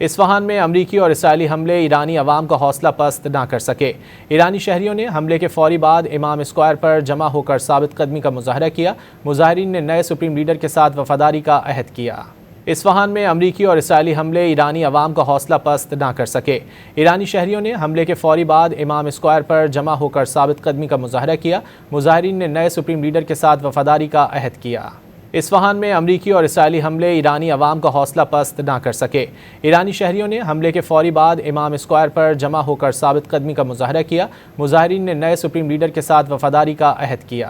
Isfahan में अमरीकी और इसराइली हमले ईरानी अवाम का हौसला पस्त ना कर सके। ईरानी शहरियों ने हमले के फौरी बाद इमाम स्क्वायर पर जमा होकर साबित कदमी का मुजाहरा किया। मुजाहिरीन ने नए सुप्रीम लीडर के साथ वफादारी का अहद किया। इस्फहान में अमरीकी और इसराइली हमले ईरानी अवाम का हौसला पस्त ना कर सके। ईरानी शहरियों ने हमले के फौरी बाद इमाम स्क्वायर पर जमा होकर साबित कदमी का मुजाहरा किया। मुजाहिरीन ने नए सुप्रीम लीडर के साथ वफादारी का अहद किया। इस्फहान में अमरीकी और इसराइली हमले ईरानी अवाम का हौसला पस्त ना कर सके। ईरानी शहरियों ने हमले के फौरी बाद इमाम स्क्वायर पर जमा होकर साबित कदमी का मुजाहरा किया। मुजाहिरीन ने नए सुप्रीम लीडर के साथ वफादारी का अहद किया।